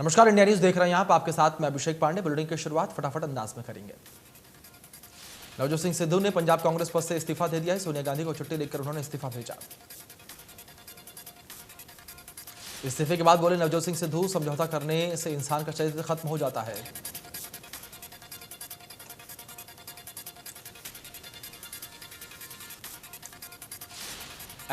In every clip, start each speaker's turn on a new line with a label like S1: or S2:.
S1: नमस्कार, India news देख रहे हैं आप। आपके साथ मैं अभिषेक पांडे। बुलेटिन की शुरुआत फटाफट अंदाज में करेंगे। नवजोत सिंह सिद्धू ने पंजाब कांग्रेस पद से इस्तीफा दे दिया है। सोनिया गांधी को चिट्ठी लिखकर उन्होंने इस्तीफा भेजा। इस्तीफे के बाद बोले नवजोत सिंह सिद्धू, समझौता करने से इंसान का चरित्र खत्म हो जाता है।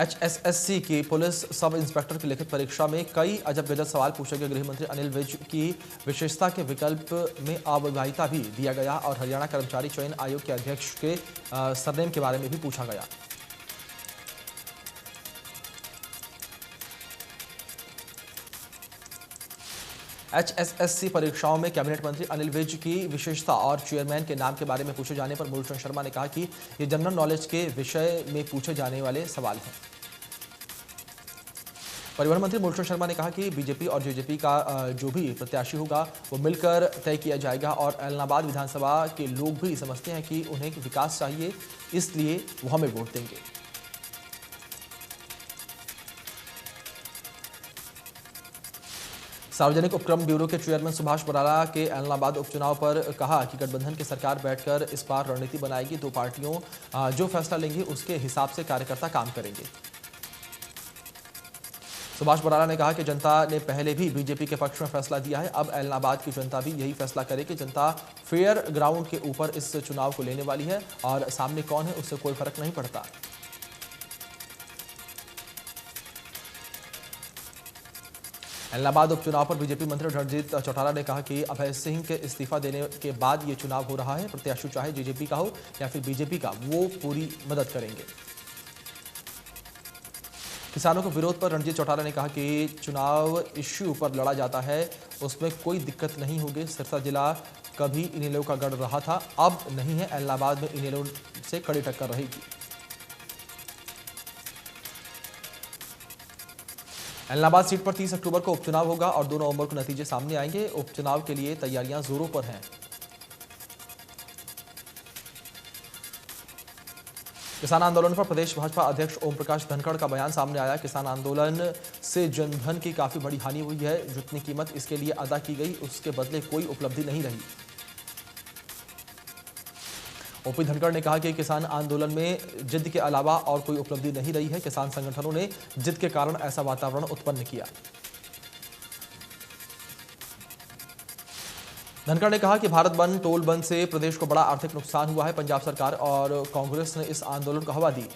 S1: HSSC की पुलिस सब इंस्पेक्टर की लिखित परीक्षा में कई अजब गजब सवाल पूछे गए। गृह मंत्री अनिल विज की विशेषता के विकल्प में अविवाहिता भी दिया गया और हरियाणा कर्मचारी चयन आयोग के अध्यक्ष के सरनेम के बारे में भी पूछा गया। HSSC परीक्षाओं में कैबिनेट मंत्री अनिल विज की विशेषता और चेयरमैन के नाम के बारे में पूछे जाने पर मूलचंद शर्मा ने कहा कि ये जनरल नॉलेज के विषय में पूछे जाने वाले सवाल हैं। परिवहन मंत्री मूलचंद शर्मा ने कहा कि बीजेपी और जेजेपी का जो भी प्रत्याशी होगा वो मिलकर तय किया जाएगा और ऐलनाबाद विधानसभा के लोग भी समझते हैं कि उन्हें विकास चाहिए, इसलिए वो हमें वोट देंगे। सार्वजनिक उपक्रम ब्यूरो के चेयरमैन सुभाष बराला के ऐलनाबाद उपचुनाव पर कहा कि गठबंधन की सरकार बैठकर इस बार रणनीति बनाएगी। दो पार्टियों जो फैसला लेंगी उसके हिसाब से कार्यकर्ता काम करेंगे। सुभाष बराला ने कहा कि जनता ने पहले भी बीजेपी के पक्ष में फैसला दिया है। अब ऐलनाबाद की जनता भी यही फैसला करे कि जनता फेयर ग्राउंड के ऊपर इस चुनाव को लेने वाली है और सामने कौन है उससे कोई फर्क नहीं पड़ता। ऐलनाबाद उपचुनाव पर बीजेपी मंत्री रणजीत चौटाला ने कहा कि अभय सिंह के इस्तीफा देने के बाद ये चुनाव हो रहा है। प्रत्याशी चाहे जेजेपी का हो या फिर बीजेपी का, वो पूरी मदद करेंगे। किसानों के विरोध पर रणजीत चौटाला ने कहा कि चुनाव इश्यू पर लड़ा जाता है, उसमें कोई दिक्कत नहीं होगी। सिरसा जिला कभी इनेलो का गढ़ रहा था, अब नहीं है। ऐलनाबाद में इनेलो से कड़ी टक्कर रहेगी। ऐलनाबाद सीट पर 30 अक्टूबर को उपचुनाव होगा और 2 नवंबर को नतीजे सामने आएंगे। उपचुनाव के लिए तैयारियां जोरों पर हैं। किसान आंदोलन पर प्रदेश भाजपा अध्यक्ष ओम प्रकाश धनखड़ का बयान सामने आया। किसान आंदोलन से जनधन की काफी बड़ी हानि हुई है। जितनी कीमत इसके लिए अदा की गई उसके बदले कोई उपलब्धि नहीं रही। ओपी धनखड़ ने कहा कि किसान आंदोलन में जिद के अलावा और कोई उपलब्धि नहीं रही है। किसान संगठनों ने जिद के कारण ऐसा वातावरण उत्पन्न किया। धनखड़ ने कहा कि भारत बंद, टोल बंद से प्रदेश को बड़ा आर्थिक नुकसान हुआ है। पंजाब सरकार और कांग्रेस ने इस आंदोलन को हवा दी।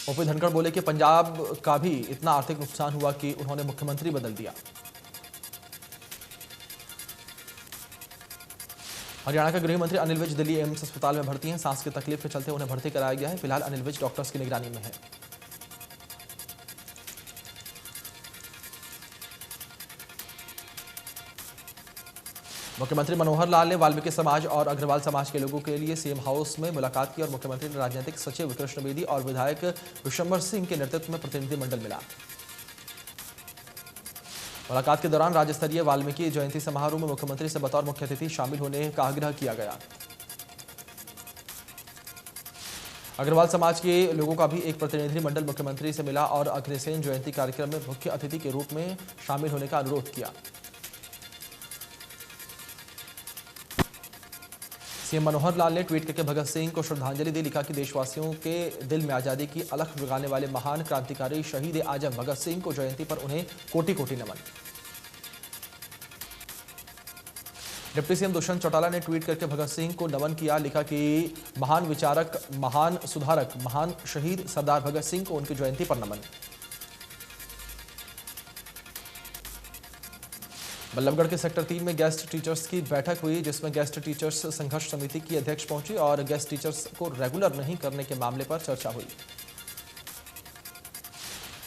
S1: ओपी धनखड़ बोले कि पंजाब का भी इतना आर्थिक नुकसान हुआ कि उन्होंने मुख्यमंत्री बदल दिया। हरियाणा के गृह मंत्री अनिल विज दिल्ली एम्स अस्पताल में भर्ती हैं। सांस की तकलीफ के चलते उन्हें भर्ती कराया गया है। फिलहाल अनिल विज डॉक्टर्स की निगरानी में है। मुख्यमंत्री मनोहर लाल ने वाल्मीकि समाज और अग्रवाल समाज के लोगों के लिए सीएम हाउस में मुलाकात की और मुख्यमंत्री ने राजनीतिक सचिव कृष्ण बेदी और विधायक विशंबर सिंह के नेतृत्व में प्रतिनिधिमंडल मिला। मुलाकात के दौरान राज्य स्तरीय वाल्मीकि जयंती समारोह में मुख्यमंत्री से बतौर मुख्य अतिथि शामिल होने का आग्रह किया गया। अग्रवाल समाज के लोगों का भी एक प्रतिनिधिमंडल मुख्यमंत्री से मिला और अग्रसेन जयंती कार्यक्रम में मुख्य अतिथि के रूप में शामिल होने का अनुरोध किया। सीएम मनोहर लाल ने ट्वीट करके भगत सिंह को श्रद्धांजलि दी। लिखा कि देशवासियों के दिल में आजादी की अलख जगाने वाले महान क्रांतिकारी शहीद आजम भगत सिंह को जयंती पर उन्हें कोटि कोटि नमन। डिप्टी सीएम दुष्यंत चौटाला ने ट्वीट करके भगत सिंह को नमन किया। लिखा कि महान विचारक, महान सुधारक, महान शहीद सरदार भगत सिंह को उनकी जयंती पर नमन। बल्लभगढ़ के सेक्टर 3 में गेस्ट टीचर्स की बैठक हुई, जिसमें गेस्ट टीचर्स संघर्ष समिति की अध्यक्ष पहुंची और गेस्ट टीचर्स को रेगुलर नहीं करने के मामले पर चर्चा हुई।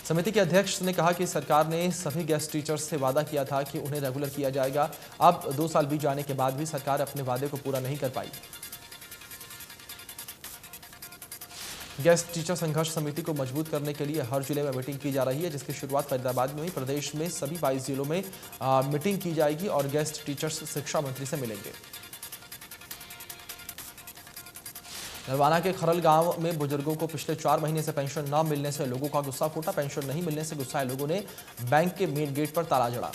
S1: समिति के अध्यक्ष ने कहा कि सरकार ने सभी गेस्ट टीचर्स से वादा किया था कि उन्हें रेगुलर किया जाएगा। अब 2 साल बीत जाने के बाद भी सरकार अपने वादे को पूरा नहीं कर पाई। गेस्ट टीचर संघर्ष समिति को मजबूत करने के लिए हर जिले में मीटिंग की जा रही है, जिसकी शुरुआत फरीदाबाद में हुई। प्रदेश में सभी 22 जिलों में मीटिंग की जाएगी और गेस्ट टीचर्स शिक्षा मंत्री से मिलेंगे। नरवाना के खरल गांव में बुजुर्गों को पिछले 4 महीने से पेंशन न मिलने से लोगों का गुस्सा फूटा। पेंशन नहीं मिलने से गुस्साए लोगों ने बैंक के मेन गेट पर ताला जड़ा।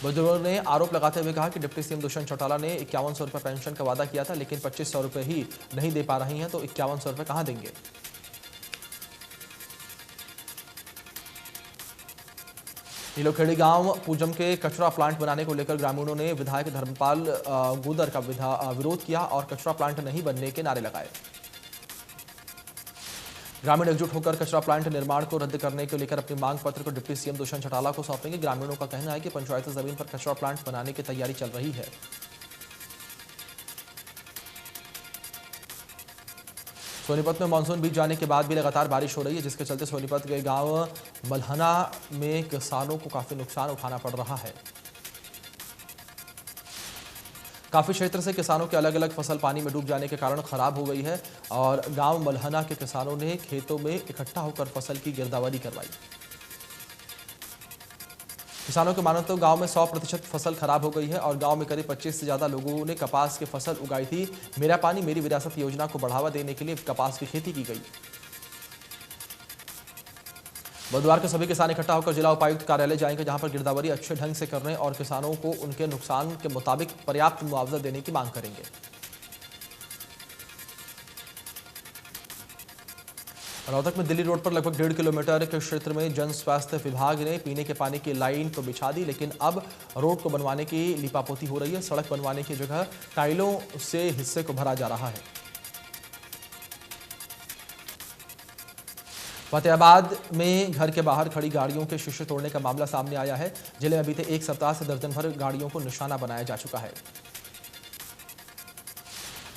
S1: बुजुर्गों ने आरोप लगाते हुए कहा कि डिप्टी सीएम दुष्यंत चौटाला ने 5100 रुपये पेंशन का वादा किया था, लेकिन 2500 रुपये ही नहीं दे पा रही हैं, तो 5100 रुपये कहां देंगे। नीलोखेड़ी गांव पूजम के कचरा प्लांट बनाने को लेकर ग्रामीणों ने विधायक धर्मपाल गुदर का विरोध किया और कचरा प्लांट नहीं बनने के नारे लगाए। ग्रामीण एकजुट होकर कचरा प्लांट निर्माण को रद्द करने को लेकर अपनी मांग पत्र को डिप्टी सीएम दुष्यंत चौटाला को सौंपेंगे। ग्रामीणों का कहना है कि पंचायती जमीन पर कचरा प्लांट बनाने की तैयारी चल रही है। सोनीपत में मानसून बीत जाने के बाद भी लगातार बारिश हो रही है, जिसके चलते सोनीपत के गांव मलहना में किसानों को काफी नुकसान उठाना पड़ रहा है। काफी क्षेत्र से किसानों के अलग अलग फसल पानी में डूब जाने के कारण खराब हो गई है और गांव मलहना के किसानों ने खेतों में इकट्ठा होकर फसल की गिरदावरी करवाई। किसानों के मानो तो गांव में 100% फसल खराब हो गई है और गांव में करीब 25 से ज्यादा लोगों ने कपास की फसल उगाई थी। मेरा पानी मेरी विरासत योजना को बढ़ावा देने के लिए कपास की खेती की गई। बुधवार को सभी किसान इकट्ठा होकर जिला उपायुक्त कार्यालय जाएंगे, जहां पर गिरदावरी अच्छे ढंग से करने और किसानों को उनके नुकसान के मुताबिक पर्याप्त मुआवजा देने की मांग करेंगे। रोहतक में दिल्ली रोड पर लगभग 1.5 किलोमीटर के क्षेत्र में जन स्वास्थ्य विभाग ने पीने के पानी की लाइन तो बिछा दी, लेकिन अब रोड को बनवाने की लीपापोती हो रही है। सड़क बनवाने की जगह टाइलों से हिस्से को भरा जा रहा है। फतेहाबाद में घर के बाहर खड़ी गाड़ियों के शीशे तोड़ने का मामला सामने आया है। जिले में बीते 1 सप्ताह से दर्जन भर गाड़ियों को निशाना बनाया जा चुका है।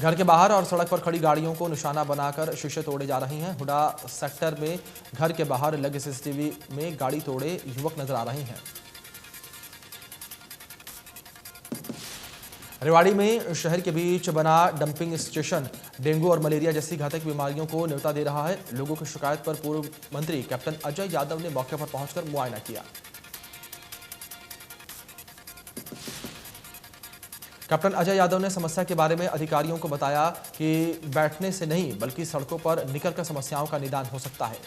S1: घर के बाहर और सड़क पर खड़ी गाड़ियों को निशाना बनाकर शीशे तोड़े जा रहे हैं। हुडा सेक्टर में घर के बाहर लगे सीसीटीवी में गाड़ी तोड़े युवक नजर आ रहे हैं। रेवाड़ी में शहर के बीच बना डंपिंग स्टेशन डेंगू और मलेरिया जैसी घातक बीमारियों को न्योता दे रहा है। लोगों की शिकायत पर पूर्व मंत्री कैप्टन अजय यादव ने मौके पर पहुंचकर मुआयना किया। कैप्टन अजय यादव ने समस्या के बारे में अधिकारियों को बताया कि बैठने से नहीं बल्कि सड़कों पर निकलकर समस्याओं का निदान हो सकता है।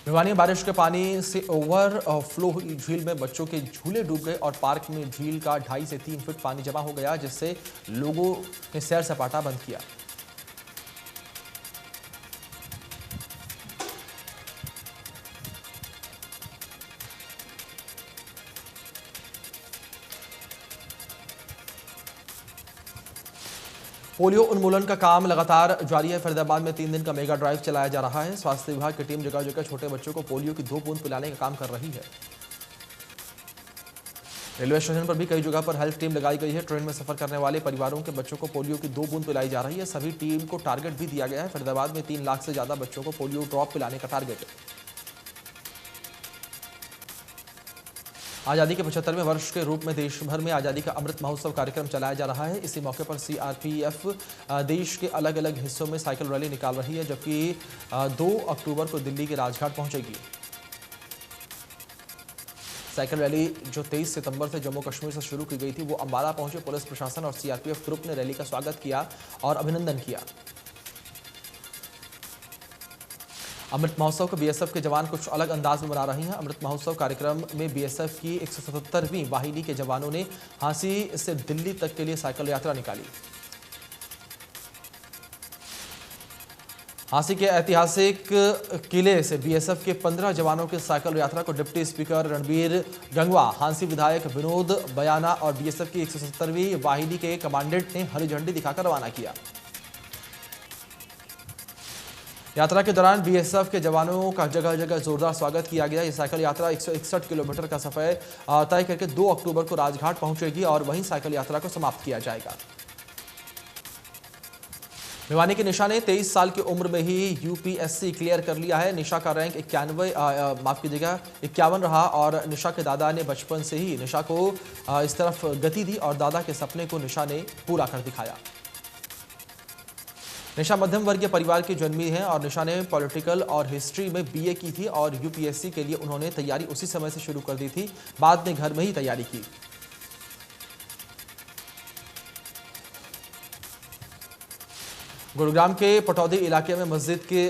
S1: भिवानी में बारिश के पानी से ओवरफ्लो हुई झील में बच्चों के झूले डूब गए और पार्क में झील का 2.5 से 3 फीट पानी जमा हो गया, जिससे लोगों ने सैर सपाटा बंद किया। पोलियो उन्मूलन का काम लगातार जारी है। फरीदाबाद में 3 दिन का मेगा ड्राइव चलाया जा रहा है। स्वास्थ्य विभाग की टीम जगह जगह छोटे बच्चों को पोलियो की 2 बूंद पिलाने का काम कर रही है। रेलवे स्टेशन पर भी कई जगह पर हेल्थ टीम लगाई गई है। ट्रेन में सफर करने वाले परिवारों के बच्चों को पोलियो की 2 बूंद पिलाई जा रही है। सभी टीम को टारगेट भी दिया गया है। फरीदाबाद में 3 लाख से ज्यादा बच्चों को पोलियो ड्रॉप पिलाने का टारगेट है। आज़ादी के 75वें वर्ष के रूप में देश भर में आज़ादी का अमृत महोत्सव कार्यक्रम चलाया जा रहा है। इसी मौके पर सीआरपीएफ देश के अलग अलग हिस्सों में साइकिल रैली निकाल रही है, जबकि 2 अक्टूबर को दिल्ली के राजघाट पहुंचेगी। साइकिल रैली जो 23 सितंबर से जम्मू कश्मीर से शुरू की गई थी, वो अंबाला पहुंचे। पुलिस प्रशासन और सीआरपीएफ ग्रुप ने रैली का स्वागत किया और अभिनंदन किया। अमृत महोत्सव को बीएसएफ के जवान कुछ अलग अंदाज में मना रहे हैं। अमृत महोत्सव कार्यक्रम में बीएसएफ की 177वीं वाहिनी के जवानों ने झांसी से दिल्ली तक के लिए साइकिल यात्रा निकाली। झांसी के ऐतिहासिक किले से बीएसएफ के 15 जवानों की साइकिल यात्रा को डिप्टी स्पीकर रणबीर गंगवा, हांसी विधायक विनोद बयाना और बीएसएफ की 177वीं वाहिनी के कमांडेंट ने हरी झंडी दिखाकर रवाना किया। यात्रा के दौरान बीएसएफ के जवानों का जगह जगह जोरदार स्वागत किया गया। ये साइकिल यात्रा 161 किलोमीटर का सफर तय करके 2 अक्टूबर को राजघाट पहुंचेगी और वहीं साइकिल यात्रा को समाप्त किया जाएगा। भिवानी की निशा ने 23 साल की उम्र में ही यूपीएससी क्लियर कर लिया है। निशा का रैंक 51 रहा और निशा के दादा ने बचपन से ही निशा को इस तरफ गति दी और दादा के सपने को निशा ने पूरा कर दिखाया। निशा मध्यम वर्गीय परिवार की जन्मी है और निशा ने पॉलिटिकल और हिस्ट्री में बीए की थी और यूपीएससी के लिए उन्होंने तैयारी उसी समय से शुरू कर दी थी। बाद में घर में ही तैयारी की। गुरुग्राम के पटौदी इलाके में मस्जिद के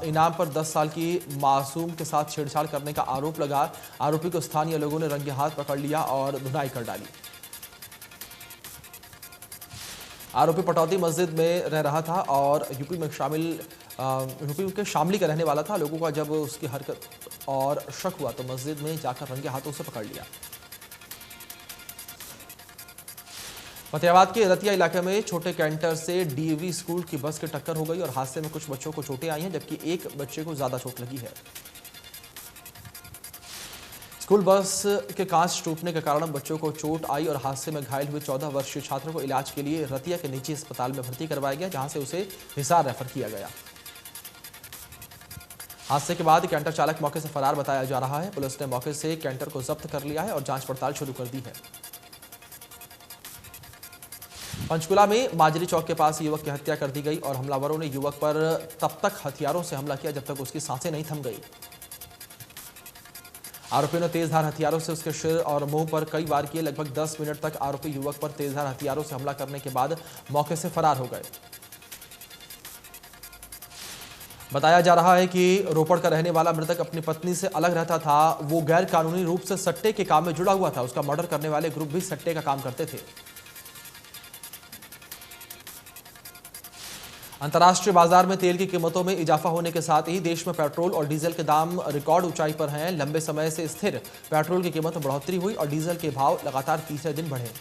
S1: इनाम पर 10 साल की मासूम के साथ छेड़छाड़ करने का आरोप लगा। आरोपी को स्थानीय लोगों ने रंगे हाथ पकड़ लिया और धुनाई कर डाली। आरोपी पटौदी मस्जिद में रह रहा था और यूपी के शामली का रहने वाला था। लोगों का जब उसकी हरकत और शक हुआ तो मस्जिद में जाकर रंगे हाथों से पकड़ लिया। फतेहाबाद के रतिया इलाके में छोटे कैंटर से डीएवी स्कूल की बस की टक्कर हो गई और हादसे में कुछ बच्चों को चोटें आई हैं, जबकि एक बच्चे को ज्यादा चोट लगी है। स्कूल बस के कांच टूटने के कारण बच्चों को चोट आई और हादसे में घायल हुए 14 वर्षीय छात्र को इलाज के लिए रतिया के निजी अस्पताल में भर्ती करवाया गया, जहां से उसे हिसार रेफर किया गया। हादसे के बाद कैंटर चालक मौके से फरार बताया जा रहा है। पुलिस ने मौके से कैंटर को जब्त कर लिया है और जांच पड़ताल शुरू कर दी है। पंचकुला में माजरी चौक के पास युवक की हत्या कर दी गई और हमलावरों ने युवक पर तब तक हथियारों से हमला किया जब तक उसकी सांसें नहीं थम गई। आरोपियों ने तेजधार हथियारों से उसके सिर और मुंह पर कई वार किए। लगभग 10 मिनट तक आरोपी युवक पर तेजधार हथियारों से हमला करने के बाद मौके से फरार हो गए। बताया जा रहा है कि रोपड़ का रहने वाला मृतक अपनी पत्नी से अलग रहता था। वो गैर कानूनी रूप से सट्टे के काम में जुड़ा हुआ था। उसका मर्डर करने वाले ग्रुप भी सट्टे का काम करते थे। अंतर्राष्ट्रीय बाजार में तेल की कीमतों में इजाफा होने के साथ ही देश में पेट्रोल और डीजल के दाम रिकॉर्ड ऊंचाई पर हैं। लंबे समय से स्थिर पेट्रोल की कीमत में बढ़ोतरी हुई और डीजल के भाव लगातार तीसरे दिन बढ़े।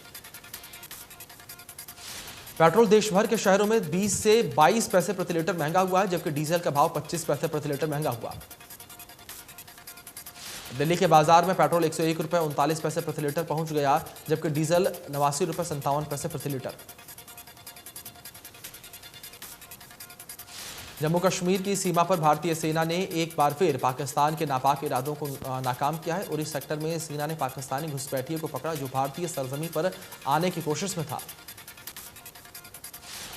S1: पेट्रोल देश भर के शहरों में 20 से 22 पैसे प्रति लीटर महंगा हुआ है, जबकि डीजल का भाव 25 पैसे प्रति लीटर महंगा हुआ। दिल्ली के बाजार में पेट्रोल 101 रुपये 39 पैसे प्रति लीटर पहुंच गया, जबकि डीजल 89 रुपये 57 पैसे प्रति लीटर। जम्मू कश्मीर की सीमा पर भारतीय सेना ने एक बार फिर पाकिस्तान के नापाक इरादों को नाकाम किया है। उरी सेक्टर में सेना ने पाकिस्तानी घुसपैठियों को पकड़ा जो भारतीय सरजमीन पर आने की कोशिश में था।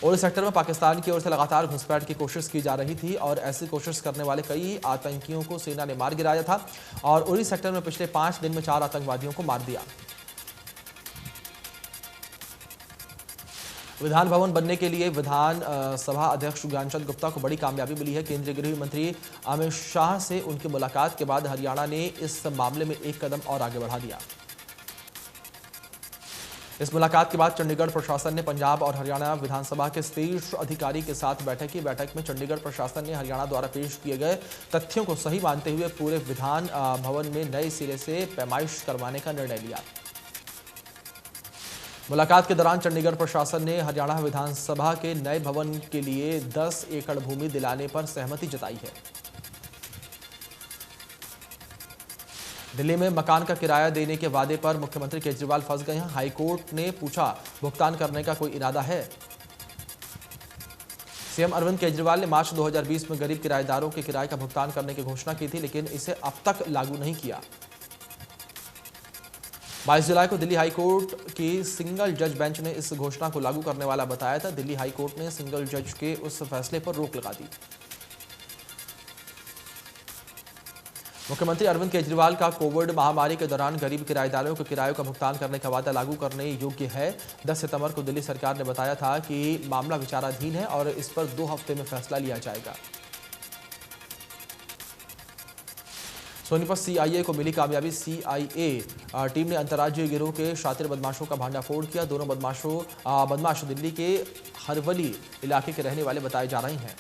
S1: उरी सेक्टर में पाकिस्तान की ओर से लगातार घुसपैठ की कोशिश की जा रही थी और ऐसी कोशिश करने वाले कई आतंकियों को सेना ने मार गिराया था और उरी सेक्टर में पिछले 5 दिन में 4 आतंकवादियों को मार दिया। विधान भवन बनने के लिए विधान सभा अध्यक्ष ज्ञानचंद गुप्ता को बड़ी कामयाबी मिली है। केंद्रीय गृह मंत्री अमित शाह से उनकी मुलाकात के बाद हरियाणा ने इस मामले में एक कदम और आगे बढ़ा दिया। इस मुलाकात के बाद चंडीगढ़ प्रशासन ने पंजाब और हरियाणा विधानसभा के शीर्ष अधिकारी के साथ बैठक की। बैठक में चंडीगढ़ प्रशासन ने हरियाणा द्वारा पेश किए गए तथ्यों को सही मानते हुए पूरे विधान भवन में नए सिरे से पैमाइश करवाने का निर्णय लिया। मुलाकात के दौरान चंडीगढ़ प्रशासन ने हरियाणा विधानसभा के नए भवन के लिए 10 एकड़ भूमि दिलाने पर सहमति जताई है। दिल्ली में मकान का किराया देने के वादे पर मुख्यमंत्री केजरीवाल फंस गए हैं। हाईकोर्ट ने पूछा, भुगतान करने का कोई इरादा है? सीएम अरविंद केजरीवाल ने मार्च 2020 में गरीब किराएदारों के किराए का भुगतान करने की घोषणा की थी, लेकिन इसे अब तक लागू नहीं किया। 22 जुलाई को दिल्ली हाईकोर्ट की सिंगल जज बेंच ने इस घोषणा को लागू करने वाला बताया था। दिल्ली हाईकोर्ट ने सिंगल जज के उस फैसले पर रोक लगा दी। मुख्यमंत्री अरविंद केजरीवाल का कोविड महामारी के दौरान गरीब किराएदारों के किराए का भुगतान करने का वादा लागू करने योग्य है। 10 सितंबर को दिल्ली सरकार ने बताया था कि मामला विचाराधीन है और इस पर 2 हफ्ते में फैसला लिया जाएगा। सोनीपत सीआईए को मिली कामयाबी। सीआईए टीम ने अंतर्राज्यीय गिरोह के शातिर बदमाशों का भांडाफोड़ किया। दोनों बदमाश दिल्ली के हरवली इलाके के रहने वाले बताए जा रहे हैं।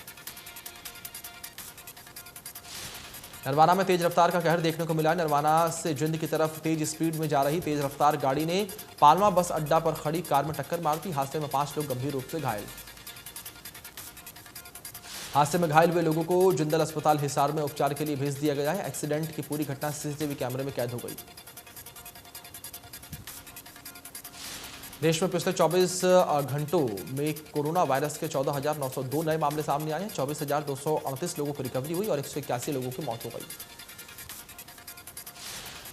S1: नरवाना में तेज रफ्तार का कहर देखने को मिला। नरवाना से जिंद की तरफ तेज स्पीड में जा रही तेज रफ्तार गाड़ी ने पालमा बस अड्डा पर खड़ी कार में टक्कर मार दी। हादसे में 5 लोग गंभीर रूप से घायल। हादसे में घायल हुए लोगों को जिंदल अस्पताल हिसार में उपचार के लिए भेज दिया गया है। एक्सीडेंट की पूरी घटना सीसीटीवी कैमरे में कैद हो गई। देश में पिछले 24 घंटों में कोरोना वायरस के 14,902 नए मामले सामने आए हैं। 24,238 लोगों को रिकवरी हुई और 181 लोगों की मौत हो गई।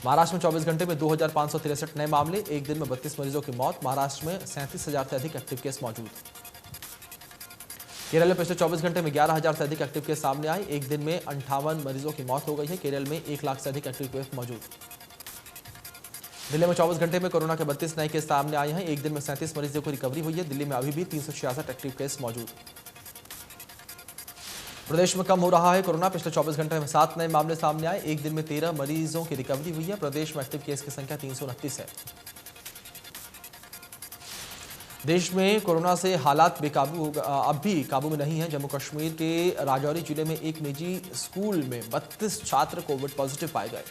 S1: महाराष्ट्र में 24 घंटे में 2,563 नए मामले, एक दिन में 32 मरीजों की मौत। महाराष्ट्र में 37,000 से अधिक एक्टिव केस मौजूद। केरल में पिछले 24 घंटे में 11,000 से अधिक एक्टिव केस सामने आए। एक दिन में 58 मरीजों की मौत हो गई है। केरल में 1 लाख से अधिक एक्टिव केस मौजूद। दिल्ली में 24 घंटे में कोरोना के 32 नए केस सामने आए हैं। एक दिन में 37 मरीजों को रिकवरी हुई है। दिल्ली में अभी भी 366 एक्टिव केस मौजूद। प्रदेश में कम हो रहा है कोरोना। पिछले 24 घंटे में 7 नए मामले सामने आए। एक दिन में 13 मरीजों की रिकवरी हुई है। प्रदेश में एक्टिव केस की संख्या 329 है। देश में कोरोना से हालात बेकाबू अब भी काबू में नहीं है। जम्मू कश्मीर के राजौरी जिले में एक निजी स्कूल में 32 छात्र कोविड पॉजिटिव पाए गए।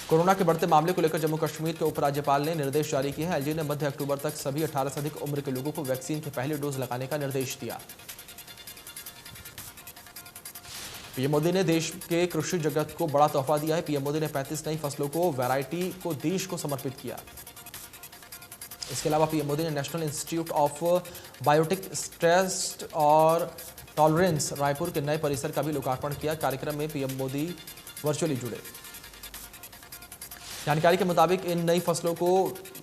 S1: कोरोना के बढ़ते मामले को लेकर जम्मू कश्मीर के उपराज्यपाल ने निर्देश जारी किए हैं। एलजी ने मध्य अक्टूबर तक सभी 18 से अधिक उम्र के लोगों को वैक्सीन के पहले डोज लगाने का निर्देश दिया। पीएम मोदी ने देश के कृषि जगत को बड़ा तोहफा दिया है। पीएम मोदी ने 35 नई फसलों को वैरायटी को देश को समर्पित किया। इसके अलावा पीएम मोदी ने national institute of biotic test और टॉलरेंस रायपुर के नए परिसर का भी लोकार्पण किया। कार्यक्रम में पीएम मोदी वर्चुअली जुड़े। जानकारी के मुताबिक इन नई फसलों को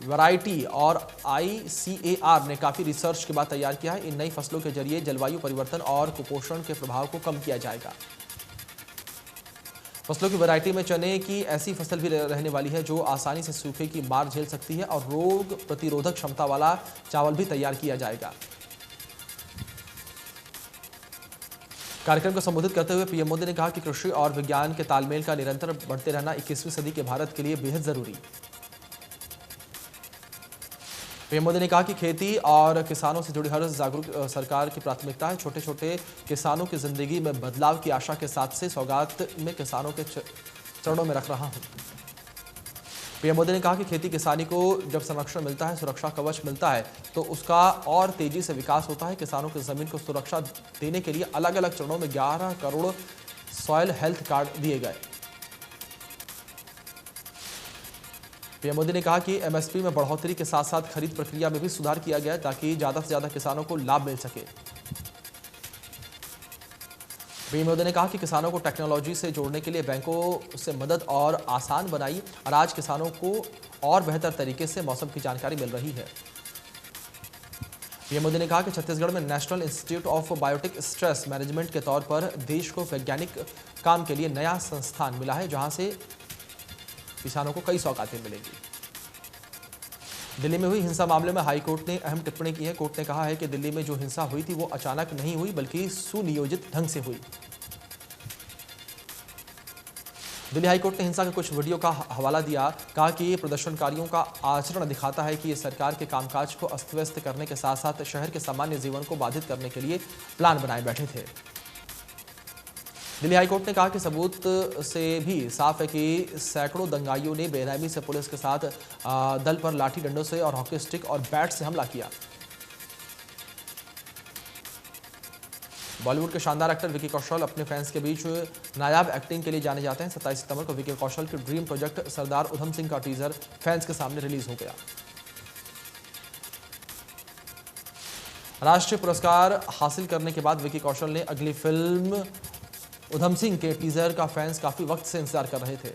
S1: वैरायटी और ICAR ने काफी रिसर्च के बाद तैयार किया है। इन नई फसलों के जरिए जलवायु परिवर्तन और कुपोषण के प्रभाव को कम किया जाएगा। फसलों की वैरायटी में चने की ऐसी फसल भी रहने वाली है जो आसानी से सूखे की मार झेल सकती है और रोग प्रतिरोधक क्षमता वाला चावल भी तैयार किया जाएगा। कार्यक्रम को संबोधित करते हुए पीएम मोदी ने कहा कि कृषि और विज्ञान के तालमेल का निरंतर बढ़ते रहना 21वीं सदी के भारत के लिए बेहद जरूरी। पीएम मोदी ने कहा कि खेती और किसानों से जुड़ी हर जागरूक सरकार की प्राथमिकता है। छोटे छोटे किसानों की जिंदगी में बदलाव की आशा के साथ से सौगात में किसानों के चरणों में रख रहा हूं। पीएम मोदी ने कहा कि खेती किसानी को जब संरक्षण मिलता है, सुरक्षा कवच मिलता है, तो उसका और तेजी से विकास होता है। किसानों की जमीन को सुरक्षा देने के लिए अलग अलग चरणों में 11 करोड़ सॉइल हेल्थ कार्ड दिए गए। पीएम मोदी ने कहा कि MSP में बढ़ोतरी के साथ साथ खरीद प्रक्रिया में भी सुधार किया गया है ताकि ज्यादा से ज्यादा किसानों को लाभ मिल सके। पीएम मोदी ने कहा कि किसानों को टेक्नोलॉजी से जोड़ने के लिए बैंकों से मदद और आसान बनाई और आज किसानों को और बेहतर तरीके से मौसम की जानकारी मिल रही है। पीएम मोदी ने कहा कि छत्तीसगढ़ में national institute of biotic stress management के तौर पर देश को वैज्ञानिक काम के लिए नया संस्थान मिला है, जहां से किसानों को कई सौगातें मिलेंगी। दिल्ली में हुई हिंसा मामले में हाईकोर्ट ने अहम टिप्पणी की है। कोर्ट ने कहा है कि दिल्ली में जो हिंसा हुई थी वो अचानक नहीं हुई बल्कि सुनियोजित ढंग से हुई। दिल्ली हाईकोर्ट ने हिंसा के कुछ वीडियो का हवाला दिया। कहा कि ये प्रदर्शनकारियों का आचरण दिखाता है कि ये सरकार के कामकाज को अस्त व्यस्त करने के साथ साथ शहर के सामान्य जीवन को बाधित करने के लिए प्लान बनाए बैठे थे। दिल्ली हाईकोर्ट ने कहा कि सबूत से भी साफ है कि सैकड़ों दंगाइयों ने बेरहमी से पुलिस के साथ दल पर लाठी डंडों से और हॉकी स्टिक और बैट से हमला किया। बॉलीवुड के शानदार एक्टर विकी कौशल अपने फैंस के बीच नायाब एक्टिंग के लिए जाने जाते हैं। 27 सितंबर को विकी कौशल के ड्रीम प्रोजेक्ट सरदार उधम सिंह का टीजर फैंस के सामने रिलीज हो गया। राष्ट्रीय पुरस्कार हासिल करने के बाद विकी कौशल ने अगली फिल्म उधम सिंह के टीजर का फैंस काफी वक्त से इंतजार कर रहे थे।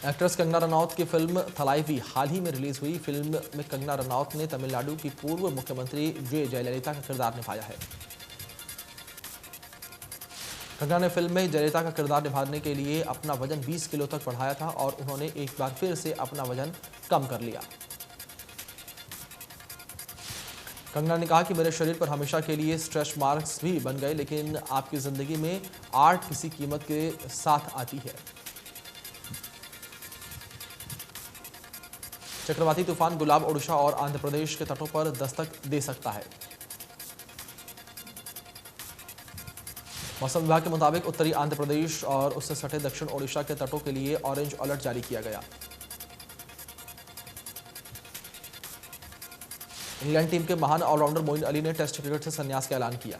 S1: एक्ट्रेस कंगना रनौत की फिल्म थलाइवी हाल ही में रिलीज हुई। फिल्म में कंगना रनौत ने तमिलनाडु की पूर्व मुख्यमंत्री जयललिता का किरदार निभाया है। कंगना ने फिल्म में जयललिता का किरदार निभाने के लिए अपना वजन 20 किलो तक बढ़ाया था और उन्होंने एक बार फिर से अपना वजन कम कर लिया। कंगना ने कहा कि मेरे शरीर पर हमेशा के लिए स्ट्रेच मार्क्स भी बन गए, लेकिन आपकी जिंदगी में आर्ट किसी कीमत के साथ आती है। चक्रवाती तूफान गुलाब ओडिशा और आंध्र प्रदेश के तटों पर दस्तक दे सकता है। मौसम विभाग के मुताबिक उत्तरी आंध्र प्रदेश और उससे सटे दक्षिण ओडिशा के तटों के लिए ऑरेंज अलर्ट जारी किया गया। इंग्लैंड टीम के महान ऑलराउंडर मोइन अली ने टेस्ट क्रिकेट से संन्यास का ऐलान किया।